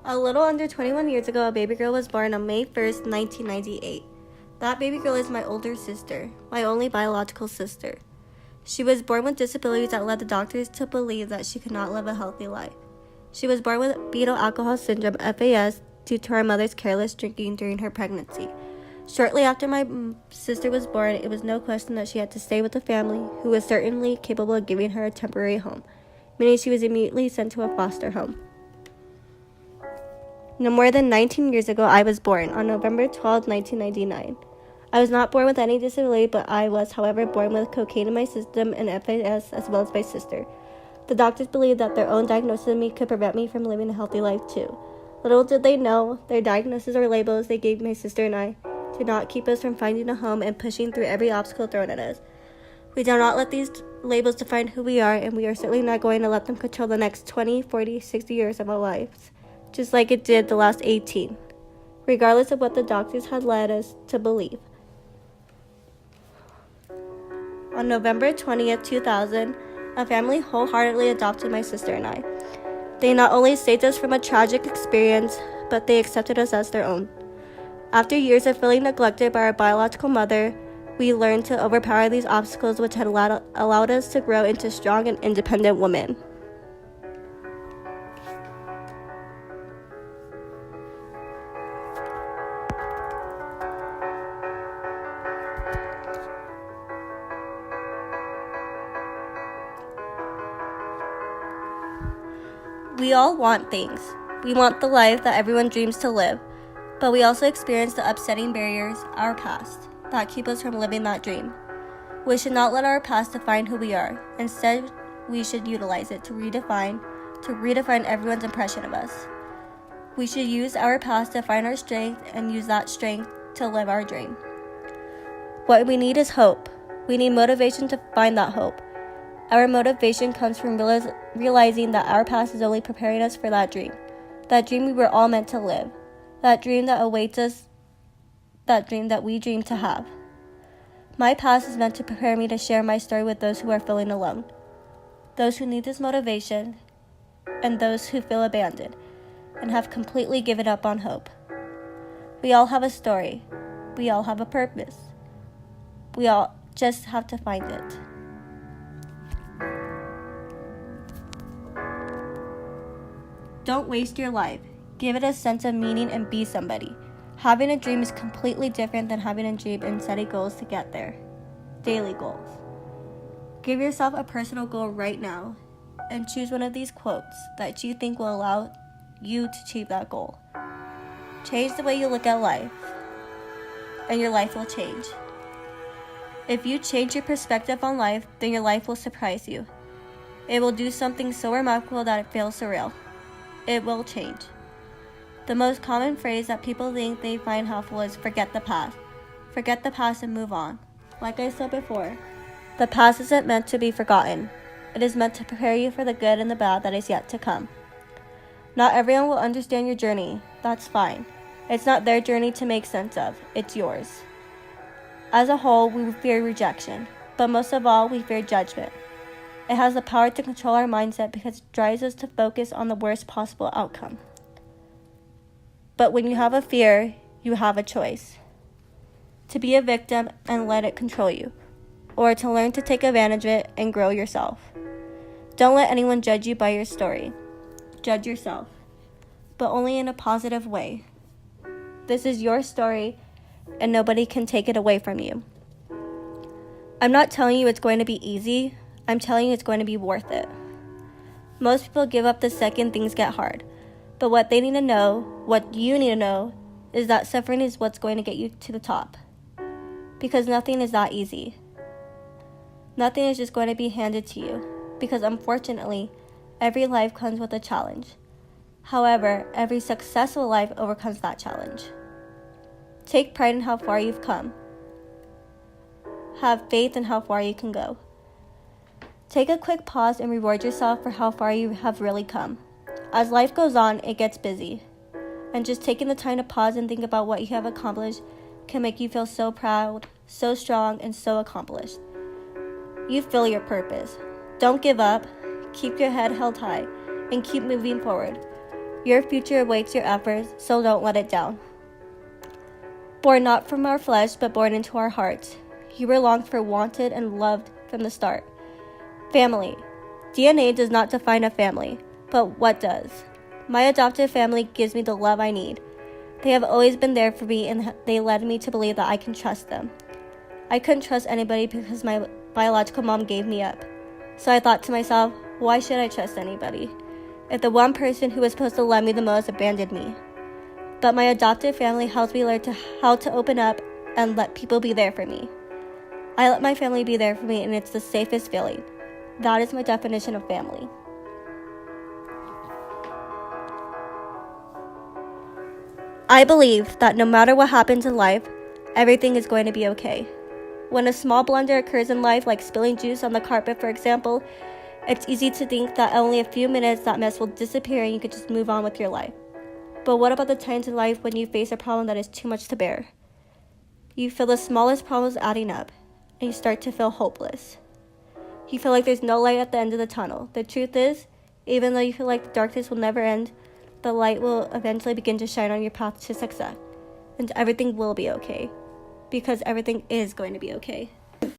A little under 21 years ago, a baby girl was born on May 1st, 1998. That baby girl is my older sister, my only biological sister. She was born with disabilities that led the doctors to believe that she could not live a healthy life. She was born with fetal alcohol syndrome, FAS, due to her mother's careless drinking during her pregnancy. Shortly after my sister was born, it was no question that she had to stay with a family who was certainly capable of giving her a temporary home, meaning she was immediately sent to a foster home. No more than 19 years ago, I was born on November 12, 1999. I was not born with any disability, but I was, however, born with cocaine in my system and FAS, as well as my sister. The doctors believed that their own diagnosis of me could prevent me from living a healthy life too. Little did they know, their diagnosis or labels they gave my sister and I did not keep us from finding a home and pushing through every obstacle thrown at us. We do not let these labels define who we are, and we are certainly not going to let them control the next 20, 40, 60 years of our lives, just like it did the last 18, regardless of what the doctors had led us to believe. On November 20th, 2000, a family wholeheartedly adopted my sister and I. They not only saved us from a tragic experience, but they accepted us as their own. After years of feeling neglected by our biological mother, we learned to overpower these obstacles, which had allowed us to grow into strong and independent women. We all want things. We want the life that everyone dreams to live, but we also experience the upsetting barriers, our past, that keep us from living that dream. We should not let our past define who we are. Instead, we should utilize it to redefine everyone's impression of us. We should use our past to find our strength and use that strength to live our dream. What we need is hope. We need motivation to find that hope. Our motivation comes from realizing that our past is only preparing us for that dream we were all meant to live, that dream that awaits us, that dream that we dream to have. My past is meant to prepare me to share my story with those who are feeling alone, those who need this motivation, and those who feel abandoned and have completely given up on hope. We all have a story. We all have a purpose. We all just have to find it. Don't waste your life. Give it a sense of meaning and be somebody. Having a dream is completely different than having a dream and setting goals to get there. Daily goals. Give yourself a personal goal right now and choose one of these quotes that you think will allow you to achieve that goal. Change the way you look at life, and your life will change. If you change your perspective on life, then your life will surprise you. It will do something so remarkable that it feels surreal. It will change. The most common phrase that people think they find helpful is forget the past. Forget the past and move on. Like I said before, the past isn't meant to be forgotten. It is meant to prepare you for the good and the bad that is yet to come. Not everyone will understand your journey. That's fine. It's not their journey to make sense of. It's yours. As a whole, we fear rejection, but most of all, we fear judgment. It has the power to control our mindset because it drives us to focus on the worst possible outcome. But when you have a fear, you have a choice. To be a victim and let it control you, or to learn to take advantage of it and grow yourself. Don't let anyone judge you by your story. Judge yourself, but only in a positive way. This is your story, and nobody can take it away from you. I'm not telling you it's going to be easy. I'm telling you it's going to be worth it. Most people give up the second things get hard, but what they need to know, what you need to know, is that suffering is what's going to get you to the top. Because nothing is that easy. Nothing is just going to be handed to you, because unfortunately, every life comes with a challenge. However, every successful life overcomes that challenge. Take pride in how far you've come. Have faith in how far you can go. Take a quick pause and reward yourself for how far you have really come. As life goes on, it gets busy. And just taking the time to pause and think about what you have accomplished can make you feel so proud, so strong, and so accomplished. You feel your purpose. Don't give up. Keep your head held high and keep moving forward. Your future awaits your efforts, so don't let it down. Born not from our flesh, but born into our hearts. You were longed for, wanted, and loved from the start. Family. DNA does not define a family, but what does? My adopted family gives me the love I need. They have always been there for me, and they led me to believe that I can trust them. I couldn't trust anybody because my biological mom gave me up. So I thought to myself, why should I trust anybody if the one person who was supposed to love me the most abandoned me? But my adopted family helps me learn how to open up and let people be there for me. I let my family be there for me, and it's the safest feeling. That is my definition of family. I believe that no matter what happens in life, everything is going to be okay. When a small blunder occurs in life, like spilling juice on the carpet, for example, it's easy to think that only a few minutes that mess will disappear and you could just move on with your life. But what about the times in life when you face a problem that is too much to bear? You feel the smallest problems adding up, and you start to feel hopeless. You feel like there's no light at the end of the tunnel. The truth is, even though you feel like the darkness will never end, the light will eventually begin to shine on your path to success, and everything will be okay, because everything is going to be okay.